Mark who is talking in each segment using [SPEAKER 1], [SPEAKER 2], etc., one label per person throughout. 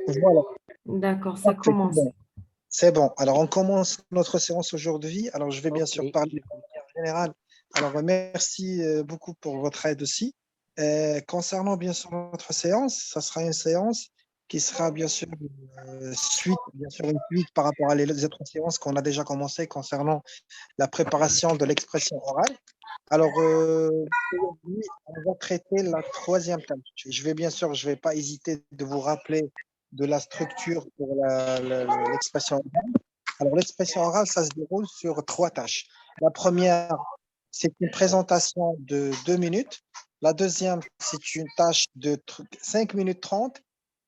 [SPEAKER 1] Voilà,
[SPEAKER 2] D'accord, ça
[SPEAKER 1] parfait, c'est
[SPEAKER 2] commence.
[SPEAKER 1] bon. C'est bon. Alors, on commence notre séance aujourd'hui. Alors, je vais bien sûr
[SPEAKER 3] Ok.
[SPEAKER 1] parler de manière générale. Alors, merci beaucoup pour votre aide aussi. Concernant bien sûr notre séance, ça sera une séance qui sera bien sûr bien sûr une suite par rapport à les autres séances qu'on a déjà commencé concernant la préparation de l'expression orale. Alors, aujourd'hui, on va traiter la troisième tâche. Je vais pas hésiter de vous rappeler de la structure pour l'expression orale. Alors, l'expression orale, ça se déroule sur trois tâches. La première, c'est une présentation de 2 minutes. La deuxième, c'est une tâche de 5 minutes 30.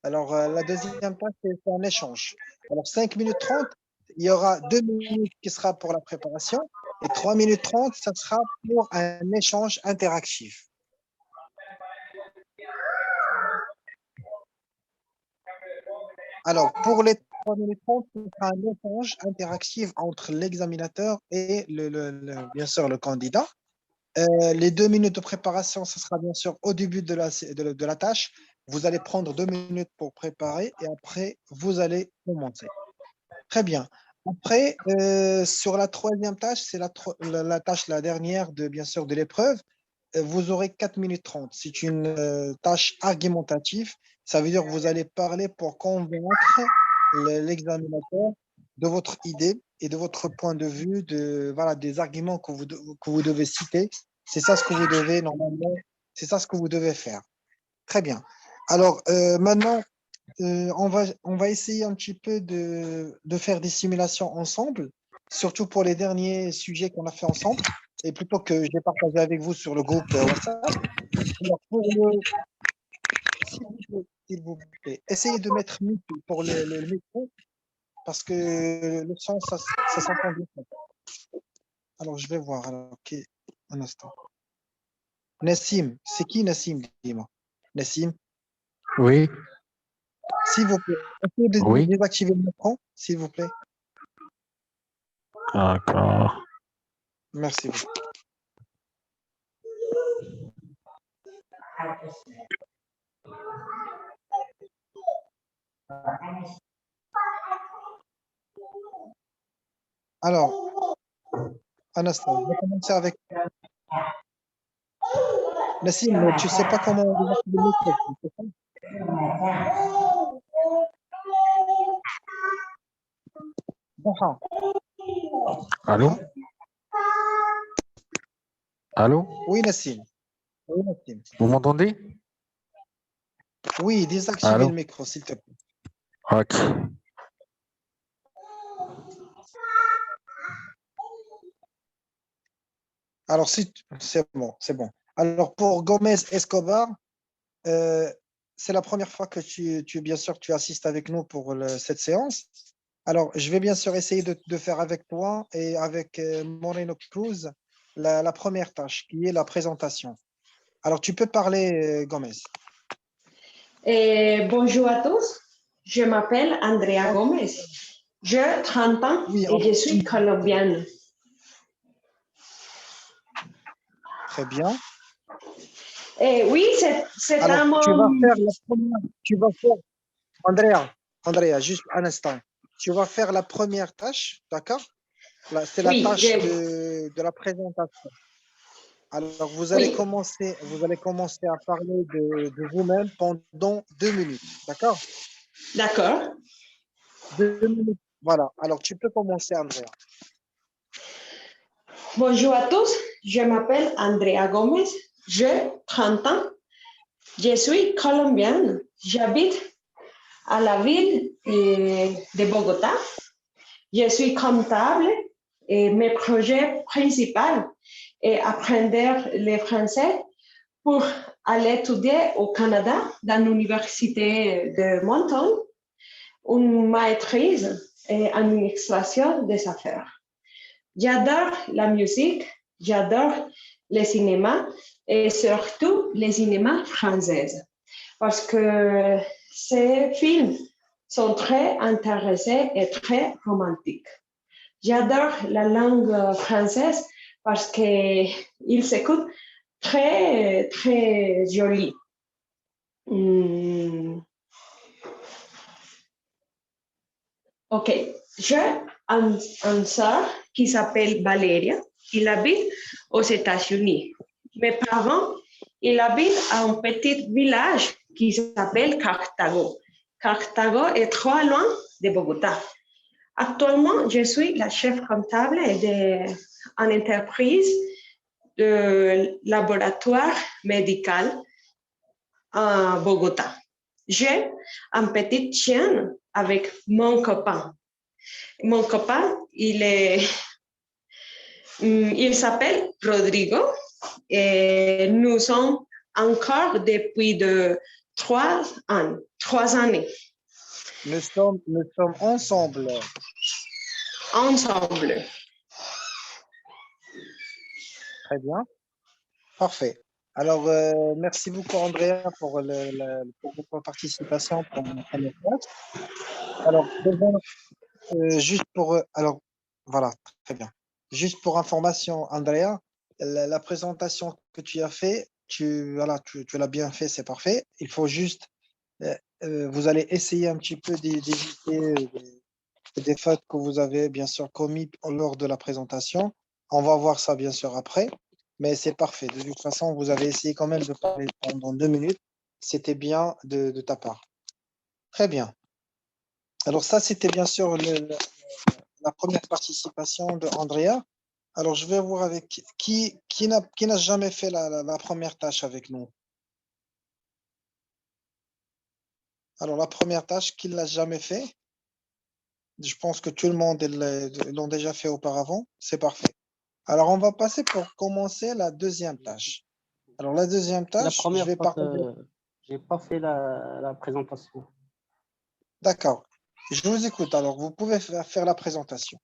[SPEAKER 1] Alors, la deuxième tâche, c'est un échange. Alors, 5 minutes 30, il y aura 2 minutes qui sera pour la préparation et 3 minutes 30, ça sera pour un échange interactif. Alors, pour les 3 minutes 30, ce sera un échange interactif entre l'examinateur et bien sûr le candidat. Les 2 minutes de préparation, ce sera bien sûr au début de la tâche. Vous allez prendre 2 minutes pour préparer et après, vous allez commencer. Très bien. Après, sur la troisième tâche, c'est la tâche, la dernière bien sûr, de l'épreuve. Vous aurez 4 minutes 30. C'est une tâche argumentative. Ça veut dire que vous allez parler pour convaincre l'examinateur de votre idée et de votre point de vue, voilà, des arguments que vous devez citer. C'est ça ce que vous devez normalement, c'est ça ce que vous devez faire. Très bien. Alors, maintenant, on va essayer un petit peu de faire des simulations ensemble, surtout pour les derniers sujets qu'on a fait ensemble, et plutôt que j'ai partagé avec vous sur le groupe WhatsApp. Alors, s'il vous plaît, essayez de mettre mute pour le micro, parce que le son, ça s'entend bien. Alors, je vais voir. Alors, ok, un instant. Nassim, c'est qui Nassim, dis-moi? Nassim,
[SPEAKER 3] Oui,
[SPEAKER 1] s'il vous plaît, essayez de
[SPEAKER 3] oui.
[SPEAKER 1] désactiver le micro, s'il vous plaît.
[SPEAKER 3] D'accord.
[SPEAKER 1] Merci beaucoup. Alors, un instant, je vais commencer avec Nassim, mais tu sais pas comment désactiver le micro, c'est ça? Enfin,
[SPEAKER 3] Allô? Allô?
[SPEAKER 1] oui, Nassim. Oui, Nassim.
[SPEAKER 3] Vous m'entendez?
[SPEAKER 1] Oui, désactiver
[SPEAKER 3] Allô?
[SPEAKER 1] le micro, s'il te plaît.
[SPEAKER 3] Ok.
[SPEAKER 1] Alors, c'est bon, c'est bon. Alors, pour Gomez Escobar, euh, c'est la première fois que bien sûr, tu assistes avec nous pour cette séance. Alors, je vais bien sûr essayer de faire avec toi et avec Moreno Cruz la première tâche, qui est la présentation. Alors, tu peux parler, Gomez.
[SPEAKER 2] Bonjour à tous, je m'appelle Andrea Gomez, j'ai 30 ans
[SPEAKER 1] Oui,
[SPEAKER 2] et je suis colombienne.
[SPEAKER 1] très bien.
[SPEAKER 2] Oui, c'est
[SPEAKER 1] Alors, tu
[SPEAKER 2] vraiment...
[SPEAKER 1] vas faire la première, Andrea, juste un instant. Tu vas faire la première tâche, d'accord? C'est la
[SPEAKER 2] Oui,
[SPEAKER 1] tâche de la présentation. Alors,
[SPEAKER 2] oui,
[SPEAKER 1] vous allez commencer à parler de vous-même pendant 2 minutes, d'accord?
[SPEAKER 2] d'accord.
[SPEAKER 1] 2 minutes. Voilà. Alors, tu peux commencer, Andrea.
[SPEAKER 2] Bonjour à tous, je m'appelle Andrea Gomez, j'ai 30 ans, je suis colombienne, j'habite à la ville de Bogota, je suis comptable et mes projets principaux est apprendre le français pour aller étudier au Canada dans l'université de Moncton, une maîtrise en administration des affaires. J'adore la musique, j'adore le cinéma et surtout le cinéma français parce que ces films sont très intéressants et très romantiques. J'adore la langue française parce qu'il s'écoute très, très joli. Hmm. OK. J'ai une sœur qui s'appelle Valeria. Il habite aux États-Unis. Mes parents, ils habitent à un petit village qui s'appelle Cartago. Cartago est trop loin de Bogota. Actuellement, je suis la chef comptable d'une entreprise de laboratoire médical à Bogota. J'ai un petit chien avec mon copain. Mon copain, il s'appelle Rodrigo et nous sommes encore depuis 3 ans, 3 années
[SPEAKER 1] Nous sommes ensemble.
[SPEAKER 2] ensemble.
[SPEAKER 1] Très bien. Parfait. Alors, merci beaucoup, Andrea, pour votre participation pour mon premier classe. Alors, déjà, alors, voilà, très bien. Juste pour information, Andrea, la présentation que tu as fait, voilà, tu l'as bien fait, c'est parfait. Il faut juste, vous allez essayer un petit peu d'éviter des fautes que vous avez bien sûr commis lors de la présentation. On va voir ça bien sûr après, mais c'est parfait. De toute façon, vous avez essayé quand même de parler pendant 2 minutes. C'était bien de ta part. Très bien. Alors ça, c'était bien sûr la première participation de Andrea. Alors, je vais voir avec qui n'a jamais fait la première tâche avec nous. Alors, la première tâche, qui ne l'a jamais fait? Je pense que tout le monde l'ont déjà fait auparavant. C'est parfait. Alors, on va passer pour commencer la deuxième tâche. Alors, la deuxième
[SPEAKER 4] La
[SPEAKER 1] tâche, je
[SPEAKER 4] première
[SPEAKER 1] vais
[SPEAKER 4] fois
[SPEAKER 1] partager.
[SPEAKER 4] que j'ai pas fait la présentation.
[SPEAKER 1] D'accord. Je vous écoute. Alors, vous pouvez faire la présentation.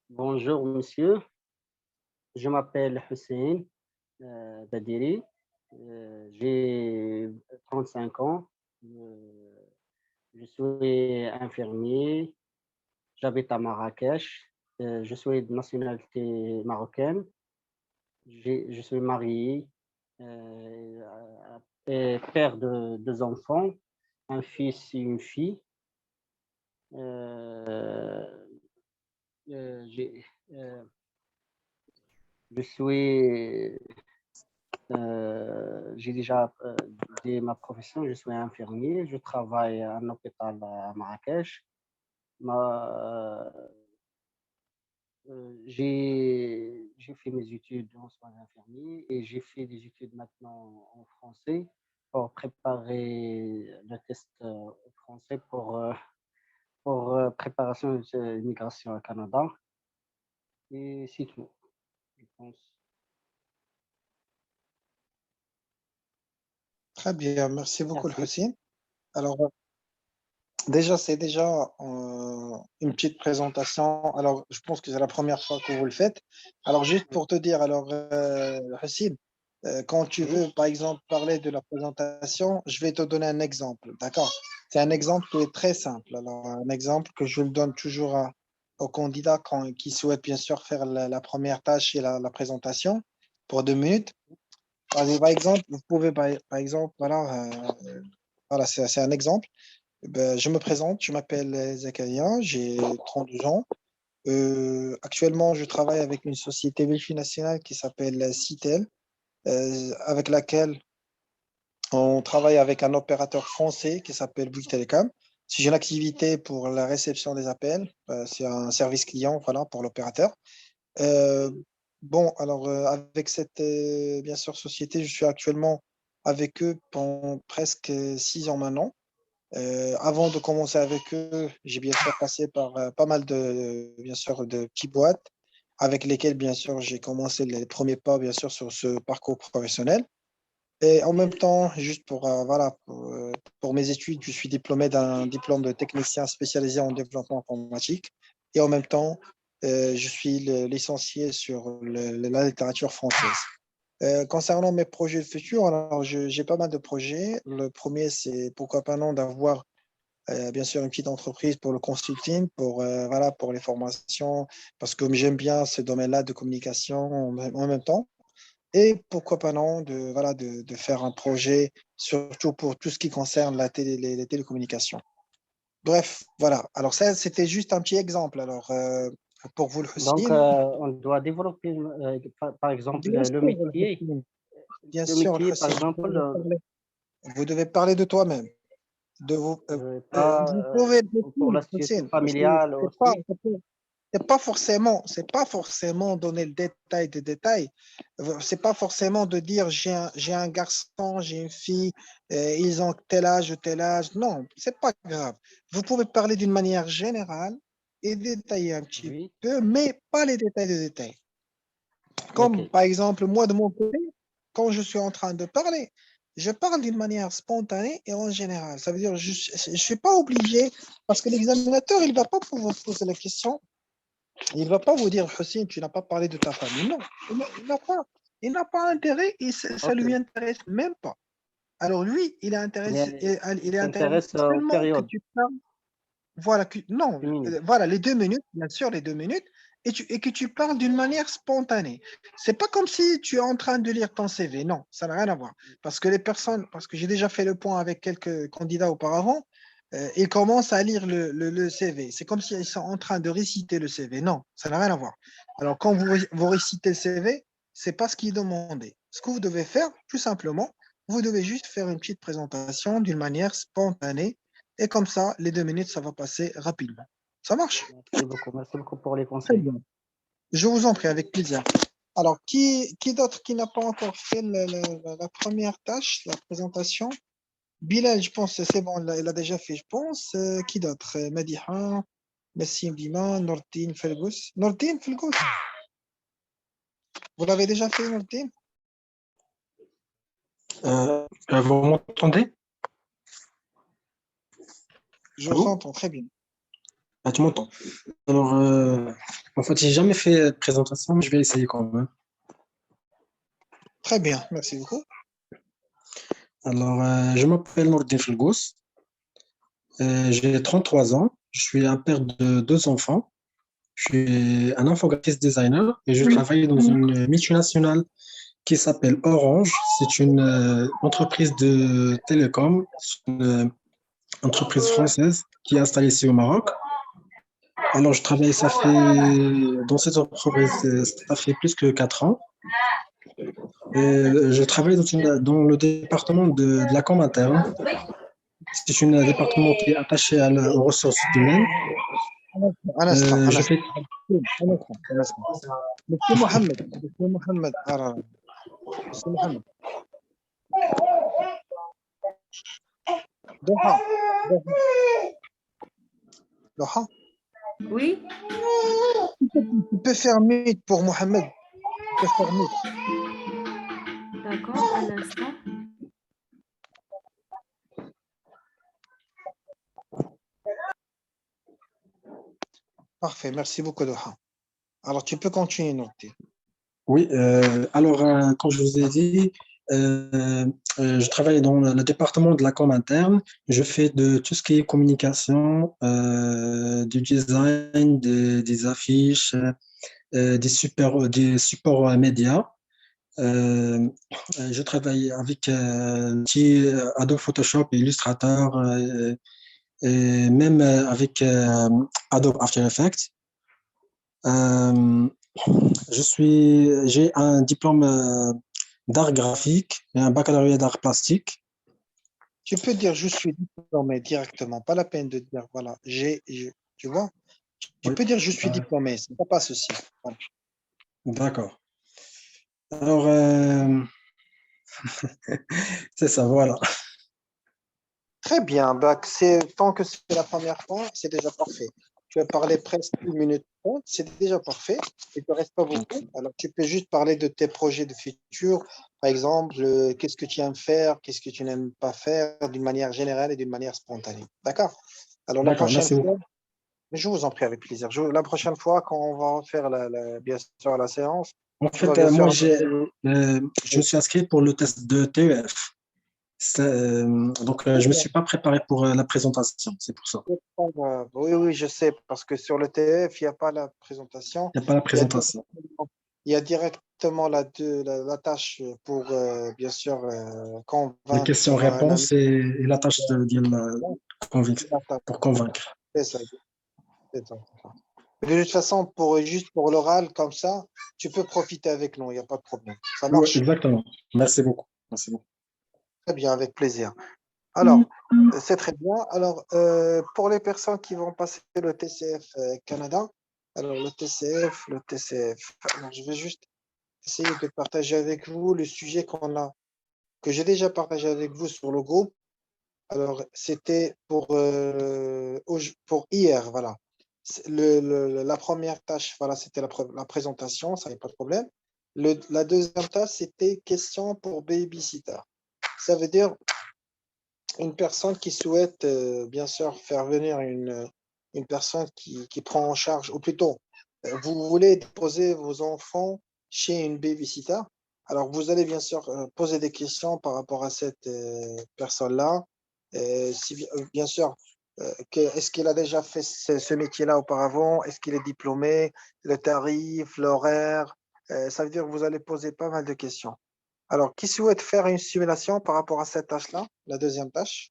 [SPEAKER 4] Bonjour monsieur, je m'appelle Hussein Badiri, j'ai 35 ans, je suis infirmier, j'habite à Marrakech, je suis de nationalité marocaine, je suis marié, et père de 2 enfants, un fils et une fille. Euh, j'ai, je suis, j'ai déjà dit ma profession, je suis infirmier, je travaille à un hôpital à Marrakech. J'ai fait mes études en soins infirmiers et j'ai fait des études maintenant en français pour préparer le test français pour préparation de l'immigration au Canada. Et c'est tout, je pense.
[SPEAKER 1] Très bien. Merci beaucoup,
[SPEAKER 4] Merci.
[SPEAKER 1] Hussein. Alors, déjà, c'est déjà une petite présentation. Alors, je pense que c'est la première fois que vous le faites. Alors, juste pour te dire, alors, Hussein, quand tu veux, par exemple, parler de la présentation, je vais te donner un exemple. D'accord? C'est un exemple qui est très simple. Alors, un exemple que je le donne toujours aux candidats qui souhaitent bien sûr faire la première tâche et la présentation pour 2 minutes. Par exemple, vous pouvez, par exemple, voilà, c'est un exemple. Ben, je me présente, je m'appelle Zakaria, j'ai 32 ans. Actuellement, je travaille avec une société multinationale qui s'appelle Citel, avec laquelle on travaille avec un opérateur français qui s'appelle Bouygues Telecom. C'est une activité pour la réception des appels. C'est un service client, voilà, pour l'opérateur. Euh, bon, alors avec cette bien sûr société, je suis actuellement avec eux pendant presque 6 ans maintenant. Avant de commencer avec eux, j'ai bien sûr passé par pas mal bien sûr, de petites boîtes avec lesquelles, bien sûr, j'ai commencé les premiers pas, bien sûr, sur ce parcours professionnel. Et en même temps, juste pour mes études, je suis diplômé d'un diplôme de technicien spécialisé en développement informatique. Et en même temps, je suis licencié sur la littérature française. Concernant mes projets futurs, alors j'ai pas mal de projets. Le premier, c'est pourquoi pas non d'avoir bien sûr une petite entreprise pour le consulting, pour les formations, parce que j'aime bien ce domaine-là de communication en même temps. Et pourquoi pas non de faire un projet, surtout pour tout ce qui concerne les télécommunications. Bref, voilà. Alors ça, c'était juste un petit exemple. Alors, pour vous, le
[SPEAKER 4] Donc,
[SPEAKER 1] Hussein,
[SPEAKER 4] on doit développer, par exemple,
[SPEAKER 1] bien
[SPEAKER 4] le
[SPEAKER 1] sûr, le
[SPEAKER 4] métier.
[SPEAKER 1] Hussein, bien
[SPEAKER 4] Le
[SPEAKER 1] sûr, le
[SPEAKER 4] métier, par
[SPEAKER 1] Hussein,
[SPEAKER 4] exemple,
[SPEAKER 1] vous devez parler de toi-même. De vous,
[SPEAKER 4] pas
[SPEAKER 1] vous pouvez,
[SPEAKER 4] pour la
[SPEAKER 1] Hussein,
[SPEAKER 4] situation familiale aussi.
[SPEAKER 1] c'est pas forcément donner le détail des détails. C'est pas forcément de dire j'ai un garçon, j'ai une fille, ils ont tel âge ou tel âge. Non, c'est pas grave. Vous pouvez parler d'une manière générale et détailler un petit
[SPEAKER 4] Oui,
[SPEAKER 1] peu, mais pas les détails des détails.
[SPEAKER 4] ok.
[SPEAKER 1] Comme par exemple, moi de mon côté, quand je suis en train de parler, je parle d'une manière spontanée et en général. Ça veut dire je ne suis pas obligé, parce que l'examinateur, il ne va pas pouvoir poser la question, il ne va pas vous dire, Hussein, tu n'as pas parlé de ta famille. Non, il n'a pas intérêt et ça
[SPEAKER 4] Ok.
[SPEAKER 1] lui intéresse même pas. Alors lui,
[SPEAKER 4] Il
[SPEAKER 1] il est intéressé
[SPEAKER 4] s'intéresse aux
[SPEAKER 1] seulement que
[SPEAKER 4] périodes
[SPEAKER 1] tu parles voilà, non,
[SPEAKER 4] féminines.
[SPEAKER 1] voilà, les 2 minutes, bien sûr, les 2 minutes, et que tu parles d'une manière spontanée. C'est pas comme si tu es en train de lire ton CV. Non, ça n'a rien à voir. Parce que j'ai déjà fait le point avec quelques candidats auparavant, ils commencent à lire le CV. C'est comme s'ils sont en train de réciter le CV. Non, ça n'a rien à voir. Alors, quand vous récitez le CV, c'est pas ce qui est demandé. Ce que vous devez faire, tout simplement, vous devez juste faire une petite présentation d'une manière spontanée et comme ça, les 2 minutes, ça va passer rapidement. Ça marche?
[SPEAKER 4] Merci beaucoup. Merci beaucoup pour les
[SPEAKER 1] Très
[SPEAKER 4] conseils.
[SPEAKER 1] bien. Je vous en prie, avec plaisir. Alors, qui d'autre qui n'a pas encore fait la première tâche, la présentation? Bilal, je pense, c'est bon, il a déjà fait, je pense. Qui d'autre? Madiha, Messim Dima, Nordine Felgus. Nordine Felgus, vous l'avez déjà fait, Nordine?
[SPEAKER 5] Vous m'entendez?
[SPEAKER 1] Je vous
[SPEAKER 5] Allô?
[SPEAKER 1] entends très bien.
[SPEAKER 5] Ah, tu m'entends? Alors, en fait, j'ai jamais fait de présentation, mais je vais essayer quand même.
[SPEAKER 1] Très bien, merci beaucoup.
[SPEAKER 5] Alors, je m'appelle Nourdine Felgous, j'ai 33 ans, je suis un père de 2 enfants, je suis un infographiste designer et je travaille dans une multinationale qui s'appelle Orange. C'est une entreprise de télécom, c'est une entreprise française qui est installée ici au Maroc. Alors, je travaille, dans cette entreprise, ça fait plus que 4 ans. Je travaille dans le département de la com interne. C'est un département qui est attaché aux ressources humaines.
[SPEAKER 1] Un instant, un
[SPEAKER 5] Je
[SPEAKER 1] instant.
[SPEAKER 5] fais.
[SPEAKER 1] Un instant, un instant. Monsieur Mohamed, Monsieur Mohamed, Monsieur Mohamed. Doha, Doha, Doha.
[SPEAKER 6] Oui,
[SPEAKER 1] Tu peux faire mute pour Mohamed. Tu peux faire mute.
[SPEAKER 6] d'accord, un instant.
[SPEAKER 1] Parfait, merci beaucoup, Doha. Alors, tu peux continuer, Nourti.
[SPEAKER 5] Oui, alors, comme je vous ai dit, je travaille dans le département de la com interne. Je fais de tout ce qui est communication, du design, des affiches, des supports médias. Euh, je travaille avec Adobe Photoshop et Illustrator et même avec Adobe After Effects. Euh, j'ai un diplôme d'art graphique et un baccalauréat d'art plastique.
[SPEAKER 1] Tu peux dire je suis diplômé directement, pas la peine de dire voilà, tu vois. Tu
[SPEAKER 5] Oui,
[SPEAKER 1] peux dire je suis
[SPEAKER 5] euh,
[SPEAKER 1] diplômé, ça ne pas ceci. Voilà.
[SPEAKER 5] d'accord. Alors, c'est ça, voilà.
[SPEAKER 1] Très bien, bah, tant que c'est la première fois, c'est déjà parfait. Tu as parlé presque 1 minute 30, c'est déjà parfait. Il ne te reste pas beaucoup. Alors, tu peux juste parler de tes projets de futur. Par exemple, qu'est-ce que tu aimes faire, qu'est-ce que tu n'aimes pas faire d'une manière générale et d'une manière spontanée. D'accord? Alors, la
[SPEAKER 5] D'accord,
[SPEAKER 1] prochaine
[SPEAKER 5] merci
[SPEAKER 1] fois,
[SPEAKER 5] beaucoup.
[SPEAKER 1] je vous en prie avec plaisir. La prochaine fois, quand on va faire bien sûr la séance,
[SPEAKER 5] En
[SPEAKER 1] tu vas
[SPEAKER 5] fait,
[SPEAKER 1] bien sûr
[SPEAKER 5] moi,
[SPEAKER 1] apporter.
[SPEAKER 5] je me suis inscrit pour le test de TEF. Donc, je ne me suis pas préparé pour la présentation, c'est pour ça.
[SPEAKER 1] Oui, oui, je sais, parce que sur le TF, il n'y a pas la présentation.
[SPEAKER 5] Il n'y a pas la
[SPEAKER 1] Il y a
[SPEAKER 5] présentation.
[SPEAKER 1] il y a directement la tâche pour, bien sûr,
[SPEAKER 5] Les
[SPEAKER 1] convaincre un ami.
[SPEAKER 5] questions-réponses et la tâche de la convaincre,
[SPEAKER 1] la tâche.
[SPEAKER 5] pour convaincre.
[SPEAKER 1] C'est ça, c'est ça, c'est ça. De toute façon, juste pour l'oral, comme ça, tu peux profiter avec nous, il n'y a pas de problème. Ça
[SPEAKER 5] Oui,
[SPEAKER 1] marche
[SPEAKER 5] exactement. Merci beaucoup. Merci beaucoup.
[SPEAKER 1] très bien, avec plaisir. Alors, c'est très bien. Alors, pour les personnes qui vont passer le TCF Canada, alors le TCF, alors, je vais juste essayer de partager avec vous le sujet que j'ai déjà partagé avec vous sur le groupe. Alors, c'était pour hier, voilà. La première tâche, voilà, c'était la présentation, ça n'est pas de problème. La deuxième tâche, c'était question pour babysitter. Ça veut dire une personne qui souhaite, bien sûr, faire venir une personne qui prend en charge, ou plutôt, vous voulez déposer vos enfants chez une babysitter. Alors, vous allez bien sûr poser des questions par rapport à cette personne-là. Bien sûr, est-ce qu'il a déjà fait ce métier-là auparavant? Est-ce qu'il est diplômé? Le tarif, l'horaire? Ça veut dire que vous allez poser pas mal de questions. Alors, qui souhaite faire une simulation par rapport à cette tâche-là, la deuxième tâche?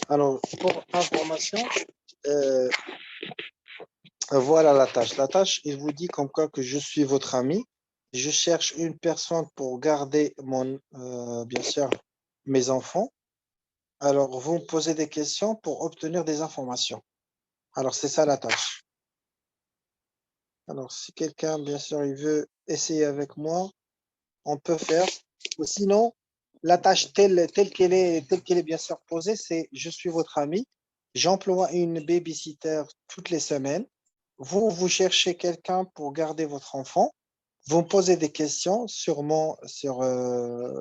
[SPEAKER 1] Alors, pour information, euh, voilà la tâche. La tâche, il vous dit comme quoi que je suis votre ami. Je cherche une personne pour garder bien sûr, mes enfants. Alors, vous me posez des questions pour obtenir des informations. Alors, c'est ça la tâche. Alors, si quelqu'un, bien sûr, il veut essayer avec moi, on peut faire. Ou sinon, la tâche telle qu'elle est bien sûr posée, c'est je suis votre ami, j'emploie une babysitter toutes les semaines. Vous cherchez quelqu'un pour garder votre enfant. Vous me posez des questions sur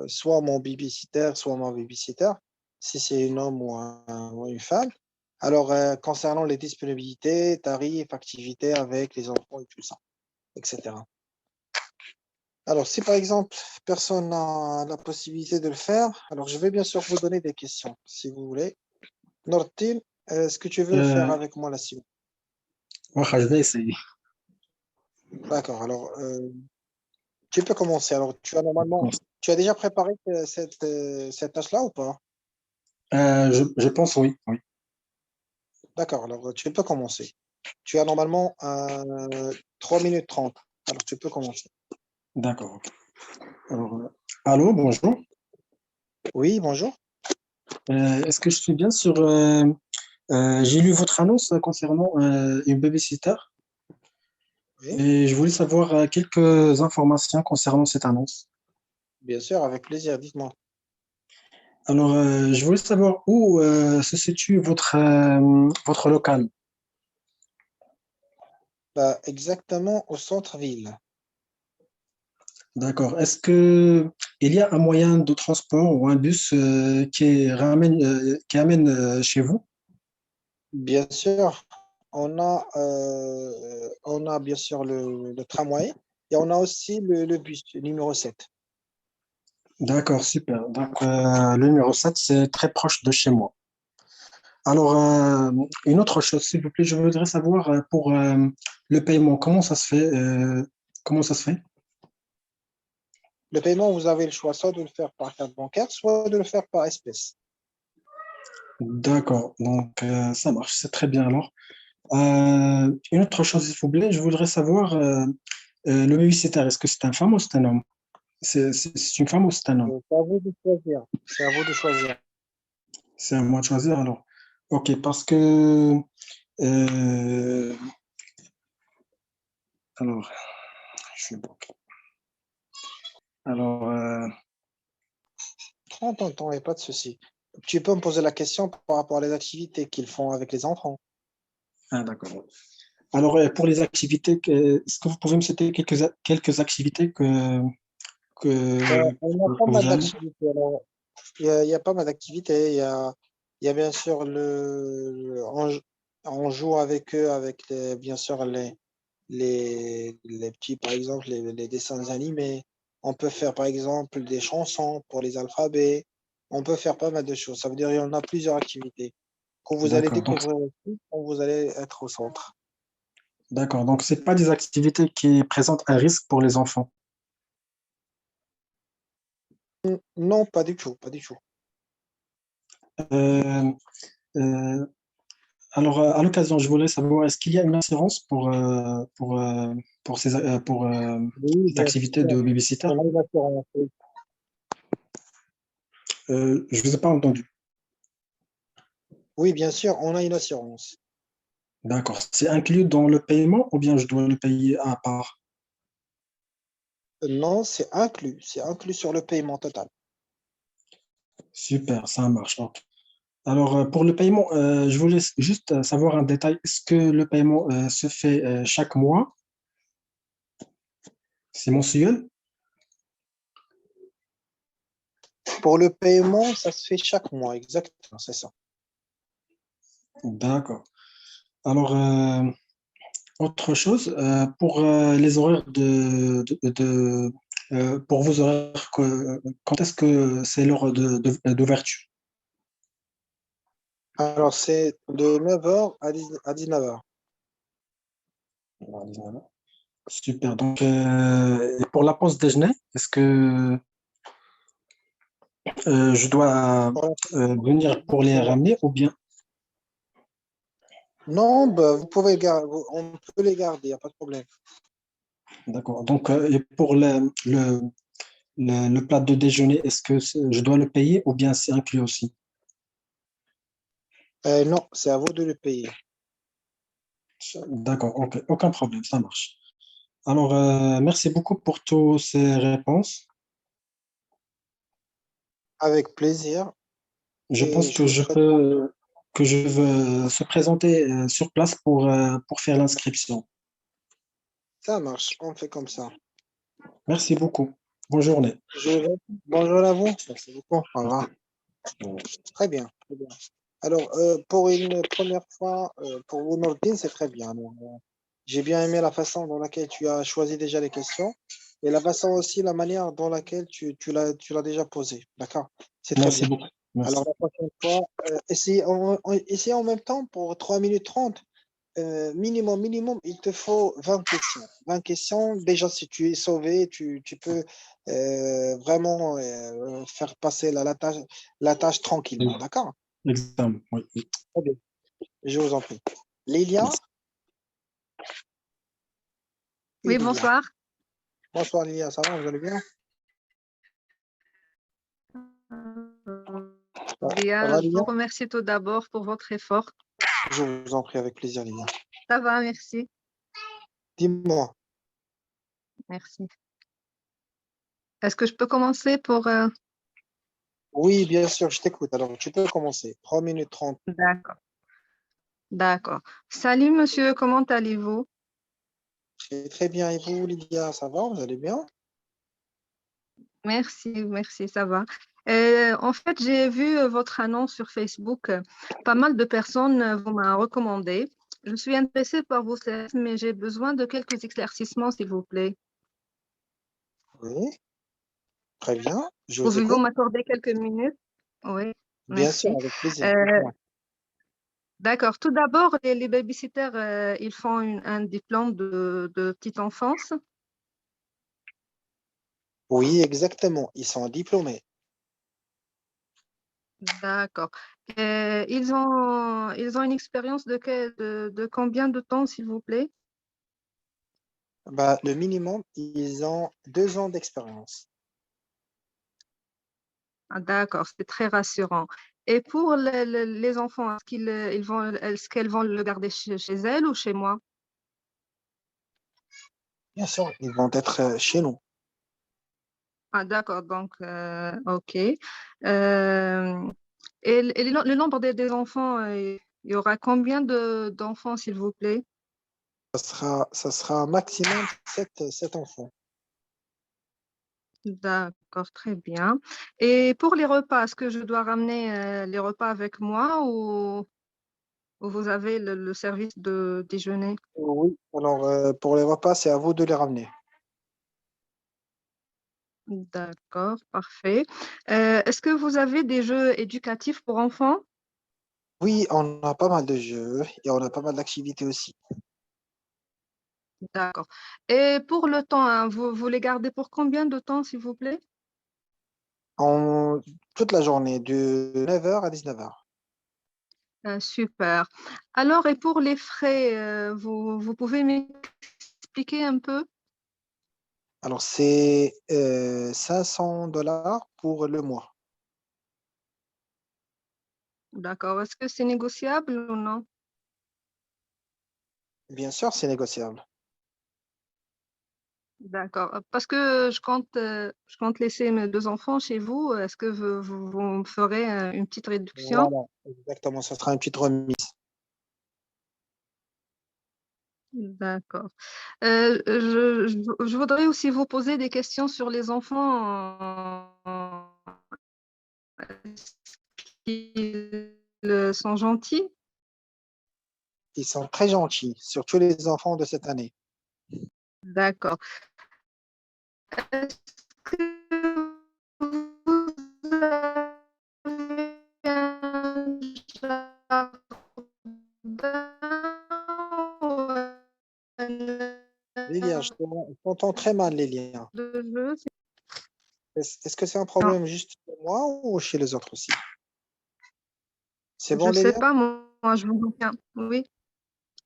[SPEAKER 1] soit mon babysitter, soit mon babysitter, si c'est un homme ou une femme. Alors, concernant les disponibilités, tarifs, activités avec les enfants et tout ça, etc. Alors, si par exemple, personne n'a la possibilité de le faire, alors je vais bien sûr vous donner des questions, si vous voulez. Nordin, est-ce que tu veux faire
[SPEAKER 5] Euh,
[SPEAKER 1] avec moi la simulation?
[SPEAKER 5] ouais, je vais essayer.
[SPEAKER 1] D'accord, alors tu peux commencer. Alors, tu as déjà préparé cette tâche-là ou pas?
[SPEAKER 5] Je pense oui, oui.
[SPEAKER 1] D'accord, alors tu peux commencer. Tu as normalement 3 minutes 30. Alors, tu peux commencer.
[SPEAKER 5] D'accord. Ok. Alors, allô, bonjour.
[SPEAKER 1] Oui, bonjour.
[SPEAKER 5] Est-ce que je suis bien sur... j'ai lu votre annonce concernant une babysitter
[SPEAKER 1] Oui,
[SPEAKER 5] et je voulais savoir quelques informations concernant cette annonce.
[SPEAKER 1] bien sûr, avec plaisir, dites-moi.
[SPEAKER 5] Alors, je voulais savoir où se situe votre local.
[SPEAKER 1] Bah, exactement au centre-ville.
[SPEAKER 5] D'accord. Est-ce que il y a un moyen de transport ou un bus qui amène chez vous?
[SPEAKER 1] Bien sûr, on a bien sûr le tramway et on a aussi le bus le numéro 7.
[SPEAKER 5] D'accord, super. Donc, le numéro 7, c'est très proche de chez moi. Alors, une autre chose, s'il vous plaît, je voudrais savoir pour le paiement, comment ça se fait? Comment ça se fait?
[SPEAKER 1] Le paiement, vous avez le choix soit de le faire par carte bancaire, soit de le faire par espèce.
[SPEAKER 5] D'accord, donc ça marche, c'est très bien alors. Une autre chose, s'il vous plaît, je voudrais savoir, le babysitter, est-ce que c'est un femme ou c'est un homme? C'est une femme ou c'est un homme?
[SPEAKER 1] C'est à vous de choisir. C'est à vous de choisir.
[SPEAKER 5] C'est à moi de choisir alors. Ok, parce que euh, alors, je suis bloqué. Alors,
[SPEAKER 1] 30 en temps, il n'y a pas de souci. Tu peux me poser la question par rapport à les activités qu'ils font avec les enfants.
[SPEAKER 5] d'accord. Alors, pour les activités, est-ce que vous pouvez me citer quelques activités
[SPEAKER 1] On a
[SPEAKER 5] que
[SPEAKER 1] pas
[SPEAKER 5] vous
[SPEAKER 1] mal
[SPEAKER 5] avez?
[SPEAKER 1] d'activités. Alors, il y a pas mal d'activités. Il y a bien sûr on joue avec eux, avec bien sûr les petits, par exemple, les dessins animés. On peut faire, par exemple, des chansons pour les alphabets. On peut faire pas mal de choses. Ça veut dire qu'il y en a plusieurs activités que vous allez
[SPEAKER 5] D'accord, donc,
[SPEAKER 1] découvrir aussi quand vous allez être au centre.
[SPEAKER 5] d'accord. Donc, c'est pas des activités qui présentent un risque pour les enfants.
[SPEAKER 1] Non, pas du tout, pas du tout.
[SPEAKER 5] Euh, euh, alors, à l'occasion, je voulais savoir, est-ce qu'il y a une assurance pour
[SPEAKER 1] Oui,
[SPEAKER 5] cette
[SPEAKER 1] bien
[SPEAKER 5] activité
[SPEAKER 1] sûr.
[SPEAKER 5] de babysitter?
[SPEAKER 1] On a une assurance. Oui.
[SPEAKER 5] Je ne vous ai pas entendu.
[SPEAKER 1] Oui, bien sûr, on a une assurance.
[SPEAKER 5] D'accord. C'est inclus dans le paiement ou bien je dois le payer à part?
[SPEAKER 1] Non, c'est inclus. C'est inclus sur le paiement total.
[SPEAKER 5] Super, ça marche. Ok. Alors, pour le paiement, je voulais juste savoir un détail. Est-ce que le paiement se fait chaque mois? C'est mensuel?
[SPEAKER 1] Pour le paiement, ça se fait chaque mois, exactement, c'est ça.
[SPEAKER 5] D'accord. Alors, autre chose, pour les horaires pour vos horaires, quand est-ce que c'est l'heure d'ouverture?
[SPEAKER 1] Alors, c'est de 9h à 19h.
[SPEAKER 5] Super. Donc, et pour la pause déjeuner, est-ce que je dois venir pour les ramener ou bien?
[SPEAKER 1] Non, bah, vous pouvez on peut les garder, il n'y a pas de problème.
[SPEAKER 5] D'accord. Donc, et pour le plat de déjeuner, est-ce que je dois le payer ou bien c'est inclus aussi?
[SPEAKER 1] Non, c'est à vous de le payer.
[SPEAKER 5] D'accord, ok, aucun problème, ça marche. Alors, merci beaucoup pour toutes ces réponses.
[SPEAKER 1] Avec plaisir.
[SPEAKER 5] Je
[SPEAKER 1] Et
[SPEAKER 5] pense
[SPEAKER 1] je vous souhaite
[SPEAKER 5] que je veux se présenter sur place pour faire l'inscription.
[SPEAKER 1] ça marche. On fait comme ça.
[SPEAKER 5] Merci beaucoup. Bonne journée.
[SPEAKER 1] Bonjour à vous. Merci beaucoup. Au revoir. Très bien. Très bien. Alors, pour une première fois, pour vous, Nordine, c'est très bien. Alors, j'ai bien aimé la façon dans laquelle tu as choisi déjà les questions et la façon aussi, la manière dans laquelle tu l'as déjà posé. D'accord? C'est très
[SPEAKER 5] Merci
[SPEAKER 1] bien.
[SPEAKER 5] beaucoup. Merci.
[SPEAKER 1] Alors, la prochaine fois, essayez en même temps pour 3 minutes 30. Minimum, il te faut 20 questions. 20 questions, déjà, si tu es sauvé, tu peux vraiment faire passer la tâche tranquillement. D'accord?
[SPEAKER 5] Exactement. Oui, oui.
[SPEAKER 1] Très bien. Je vous en prie. Lilia?
[SPEAKER 5] Merci.
[SPEAKER 1] Oui,
[SPEAKER 6] Oui,
[SPEAKER 1] Lilia.
[SPEAKER 6] bonsoir.
[SPEAKER 1] Bonsoir, Lilia. Ça va? Vous allez bien? Ça
[SPEAKER 6] Bien,
[SPEAKER 1] va,
[SPEAKER 6] je
[SPEAKER 1] Lilia?
[SPEAKER 6] vous remercie tout d'abord pour votre effort.
[SPEAKER 1] Je vous en prie avec plaisir, Lilia.
[SPEAKER 6] Ça va, merci.
[SPEAKER 1] Dis-moi.
[SPEAKER 6] Merci. Est-ce que je peux commencer pour...
[SPEAKER 1] Oui, bien sûr, je t'écoute. Alors, tu peux commencer. 3 minutes 30.
[SPEAKER 6] D'accord, d'accord. Salut, monsieur, comment allez-vous?
[SPEAKER 1] Très bien. Et vous, Lilia, ça va? Vous allez bien?
[SPEAKER 6] Merci, ça va. En fait, j'ai vu votre annonce sur Facebook. Pas mal de personnes vous m'ont recommandé. Je suis intéressée par vos services, mais j'ai besoin de quelques éclaircissements, s'il vous plaît.
[SPEAKER 1] Oui, très bien. Je vous
[SPEAKER 6] Pouvez-vous
[SPEAKER 1] écoute.
[SPEAKER 6] m'accorder quelques minutes? Oui,
[SPEAKER 1] Bien sûr,
[SPEAKER 6] merci.
[SPEAKER 1] avec plaisir.
[SPEAKER 6] Euh,
[SPEAKER 1] Dites-moi.
[SPEAKER 6] D'accord. Tout d'abord, les babysitters, ils font un diplôme de petite enfance.
[SPEAKER 1] Oui, exactement. Ils sont diplômés.
[SPEAKER 6] D'accord. Ils ont une expérience de combien de temps, s'il vous plaît?
[SPEAKER 1] Bah, le minimum, ils ont 2 ans d'expérience.
[SPEAKER 6] Ah, d'accord, c'est très rassurant. Et pour les enfants, est-ce qu'elles vont le garder chez elles ou chez moi?
[SPEAKER 1] Bien sûr, ils vont être chez nous.
[SPEAKER 6] Ah, d'accord, donc, OK. Et le nombre des enfants, il y aura combien d'enfants, s'il vous plaît?
[SPEAKER 1] Ça sera un maximum 7 enfants.
[SPEAKER 6] D'accord, très bien. Et pour les repas, est-ce que je dois ramener les repas avec moi ou vous avez le service de déjeuner?
[SPEAKER 1] Oui. Alors, pour les repas, c'est à vous de les ramener.
[SPEAKER 6] D'accord, parfait. Est-ce que vous avez des jeux éducatifs pour enfants?
[SPEAKER 1] Oui, on a pas mal de jeux et on a pas mal d'activités aussi.
[SPEAKER 6] D'accord. Et pour le temps, hein, vous les gardez pour combien de temps, s'il vous plaît?
[SPEAKER 1] En, toute la journée, de 9 h à 19 h.
[SPEAKER 6] Super. Alors, et pour les frais, vous pouvez m'expliquer un peu?
[SPEAKER 1] Alors, c'est 500 $ pour le mois.
[SPEAKER 6] D'accord. Est-ce que c'est négociable ou non?
[SPEAKER 1] Bien sûr, c'est négociable.
[SPEAKER 6] D'accord. Parce que je compte laisser mes 2 enfants chez vous. Est-ce que vous me ferez une petite réduction?
[SPEAKER 1] Voilà, exactement. Ça sera une petite remise.
[SPEAKER 6] D'accord. Je voudrais aussi vous poser des questions sur les enfants. Est-ce qu'ils sont gentils?
[SPEAKER 1] Ils sont très gentils, surtout les enfants de cette année.
[SPEAKER 6] D'accord. Est-ce que vous avez un jardin ou
[SPEAKER 1] Lilia,
[SPEAKER 6] un
[SPEAKER 1] je t'entends très mal, Lilia.
[SPEAKER 6] de jeu?
[SPEAKER 1] Est-ce que c'est un
[SPEAKER 6] Non,
[SPEAKER 1] problème juste chez moi ou chez les autres aussi? C'est
[SPEAKER 6] je
[SPEAKER 1] bon,
[SPEAKER 6] ne sais
[SPEAKER 1] Lilia?
[SPEAKER 6] pas, moi je vous entends. Oui,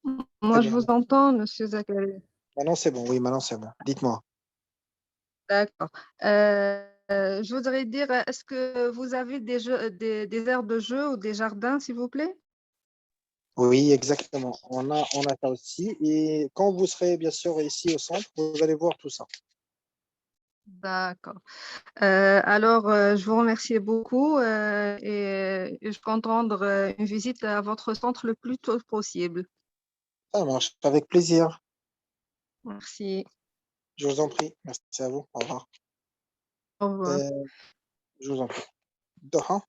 [SPEAKER 1] Très
[SPEAKER 6] moi je
[SPEAKER 1] bien.
[SPEAKER 6] vous entends, monsieur Zachary.
[SPEAKER 1] Maintenant, c'est bon. Oui, maintenant, c'est bon. Dites-moi.
[SPEAKER 6] D'accord. Je voudrais dire, est-ce que vous avez des aires de jeu ou des jardins, s'il vous plaît?
[SPEAKER 1] Oui, exactement. On a ça aussi. Et quand vous serez, bien sûr, ici au centre, vous allez voir tout ça.
[SPEAKER 6] D'accord. Alors, je vous remercie beaucoup et je compte rendre une visite à votre centre le plus tôt possible.
[SPEAKER 1] Ça marche. Avec plaisir.
[SPEAKER 6] Merci.
[SPEAKER 1] Je vous en prie. Merci à vous. Au revoir.
[SPEAKER 6] Au revoir.
[SPEAKER 1] Euh, je vous en prie. Doha?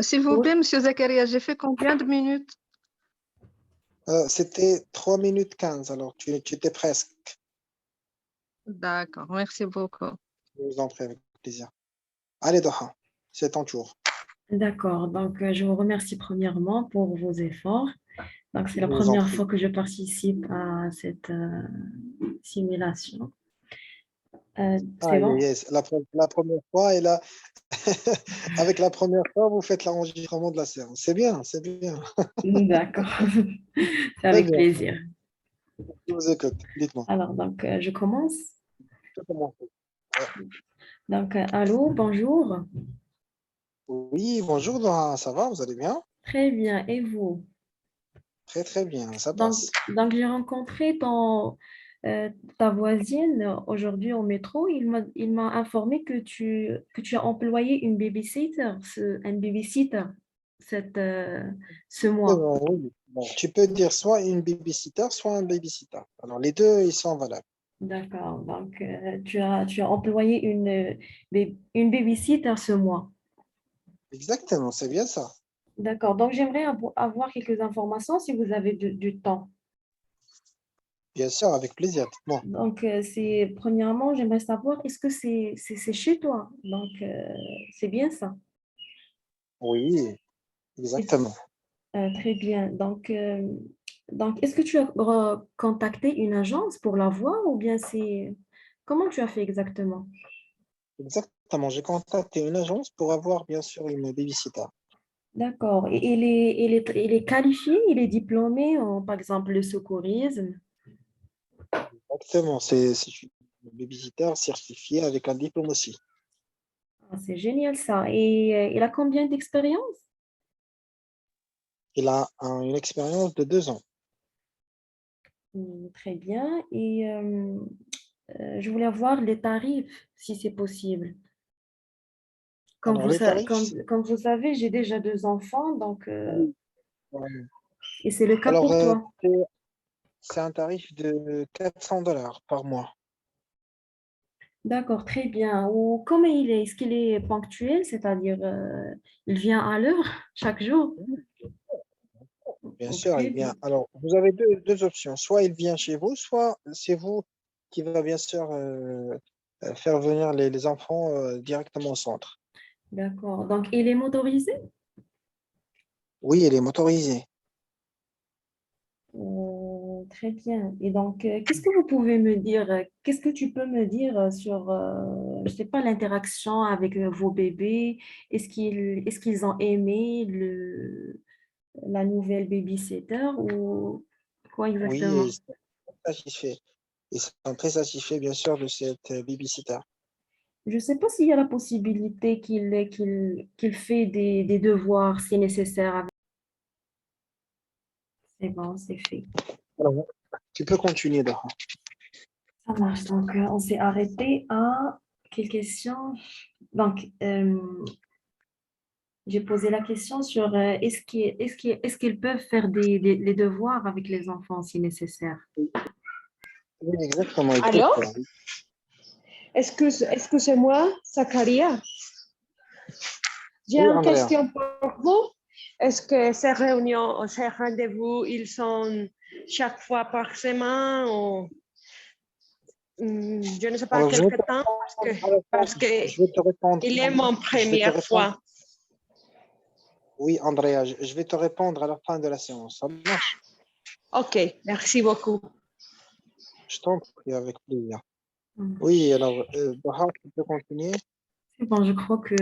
[SPEAKER 6] S'il vous
[SPEAKER 1] Oui.
[SPEAKER 6] plaît, monsieur Zakaria, j'ai fait combien de minutes?
[SPEAKER 1] C'était 3 minutes 15. Alors, tu étais presque.
[SPEAKER 6] D'accord, merci beaucoup.
[SPEAKER 1] Je vous en prie, avec plaisir. Allez, Doha. C'est ton tour.
[SPEAKER 7] D'accord, donc je vous remercie premièrement pour vos efforts. Donc, c'est
[SPEAKER 1] Je
[SPEAKER 7] la
[SPEAKER 1] vous en
[SPEAKER 7] première
[SPEAKER 1] prie.
[SPEAKER 7] fois que je participe à cette simulation. C'est
[SPEAKER 1] Aïe,
[SPEAKER 7] bon?
[SPEAKER 1] aïe, aïe. La première fois, et là, avec la première fois, vous faites l'enregistrement de la séance. C'est bien, c'est bien.
[SPEAKER 7] D'accord, c'est
[SPEAKER 1] Très
[SPEAKER 7] avec
[SPEAKER 1] bien.
[SPEAKER 7] plaisir.
[SPEAKER 1] Je vous écoute. Dites-moi.
[SPEAKER 7] Alors, donc, je commence.
[SPEAKER 1] Je commence. Ouais.
[SPEAKER 7] Donc, allô, bonjour.
[SPEAKER 1] Oui, bonjour, Doha. Ça va? Vous allez bien?
[SPEAKER 7] Très bien, et vous?
[SPEAKER 1] Très, très bien. Ça
[SPEAKER 7] Donc,
[SPEAKER 1] passe.
[SPEAKER 7] donc j'ai rencontré euh, ta voisine aujourd'hui au métro. Il m'a informé que tu as employé une babysitter, un babysitter ce
[SPEAKER 1] C'est
[SPEAKER 7] mois.
[SPEAKER 1] bon, oui. Bon, tu peux dire soit une babysitter, soit un babysitter. Alors, les deux, ils sont valables.
[SPEAKER 7] D'accord. Donc, tu as employé une babysitter ce mois.
[SPEAKER 1] Exactement, c'est bien ça.
[SPEAKER 7] D'accord. Donc, j'aimerais avoir quelques informations si vous avez du temps.
[SPEAKER 1] Bien sûr, avec plaisir. Dites-moi.
[SPEAKER 7] Donc, premièrement, j'aimerais savoir, est-ce que c'est chez toi? Donc, c'est bien ça.
[SPEAKER 1] Oui,
[SPEAKER 7] C'est
[SPEAKER 1] exactement.
[SPEAKER 7] très bien. Donc, Donc, est-ce que tu as contacté une agence pour la voir ou bien c'est... Comment tu as fait exactement?
[SPEAKER 1] Exactement, j'ai contacté une agence pour avoir bien sûr une babysitter.
[SPEAKER 7] D'accord. Et il est qualifié, il est diplômé en, par exemple, le secourisme.
[SPEAKER 1] Exactement, c'est une babysitter certifiée avec un diplôme aussi.
[SPEAKER 7] Ah, c'est génial ça. Et il a combien d'expérience?
[SPEAKER 1] Il a une expérience de 2 ans.
[SPEAKER 7] Très bien. Et je voulais voir les tarifs, si c'est possible.
[SPEAKER 1] Alors, les tarifs,
[SPEAKER 7] Comme vous savez, j'ai déjà deux enfants, donc,
[SPEAKER 1] oui.
[SPEAKER 7] et c'est le cas
[SPEAKER 1] Alors,
[SPEAKER 7] pour toi.
[SPEAKER 1] c'est un tarif de 400 $ par mois.
[SPEAKER 7] D'accord, très bien. Ou comment il est? Est-ce qu'il est ponctuel, c'est-à-dire il vient à l'heure chaque jour?
[SPEAKER 1] Bien
[SPEAKER 7] Oh,
[SPEAKER 1] sûr,
[SPEAKER 7] très
[SPEAKER 1] il
[SPEAKER 7] bien.
[SPEAKER 1] vient. Alors, vous avez deux options. Soit il vient chez vous, soit c'est vous qui va bien sûr faire venir les enfants directement au centre.
[SPEAKER 7] D'accord. Donc, il est motorisé?
[SPEAKER 1] Oui, il est motorisé.
[SPEAKER 7] Très bien. Et donc, qu'est-ce que vous pouvez me dire? Qu'est-ce que tu peux me dire sur, je sais pas, l'interaction avec vos bébés? Est-ce qu'ils ont aimé la nouvelle babysitter ou quoi
[SPEAKER 1] Oui, et
[SPEAKER 7] exactement?
[SPEAKER 1] ils sont très satisfaits. Ils sont très satisfaits, bien sûr, de cette babysitter.
[SPEAKER 7] Je ne sais pas s'il y a la possibilité qu'il fait des devoirs si nécessaire. C'est bon, c'est fait.
[SPEAKER 1] Alors, tu peux continuer, Dora.
[SPEAKER 7] Ça marche. Donc, on s'est arrêté à quelle question? Donc, j'ai posé la question sur est-ce qu'ils peuvent faire les devoirs avec les enfants si nécessaire?
[SPEAKER 1] Oui, exactement, ils peuvent
[SPEAKER 2] Alors,
[SPEAKER 1] faire.
[SPEAKER 2] est-ce que c'est moi, Zakaria? J'ai
[SPEAKER 1] Oui,
[SPEAKER 2] une
[SPEAKER 1] Andrea.
[SPEAKER 2] question pour vous. Est-ce que ces réunions, ces rendez-vous, ils sont chaque fois par semaine ou je ne sais pas
[SPEAKER 1] Alors, je vais
[SPEAKER 2] quelque
[SPEAKER 1] te
[SPEAKER 2] temps
[SPEAKER 1] répondre à la fin.
[SPEAKER 2] parce que
[SPEAKER 1] Je vais te répondre.
[SPEAKER 2] il est mon
[SPEAKER 1] Je vais te
[SPEAKER 2] première
[SPEAKER 1] répondre.
[SPEAKER 2] fois.
[SPEAKER 1] Oui, Andrea, je vais te répondre à la fin de la séance. Ça marche?
[SPEAKER 2] Ok, merci beaucoup.
[SPEAKER 1] Je t'en prie, avec plaisir.
[SPEAKER 7] Hum.
[SPEAKER 1] Oui, alors, Dora, tu peux continuer?
[SPEAKER 7] C'est bon, je crois que,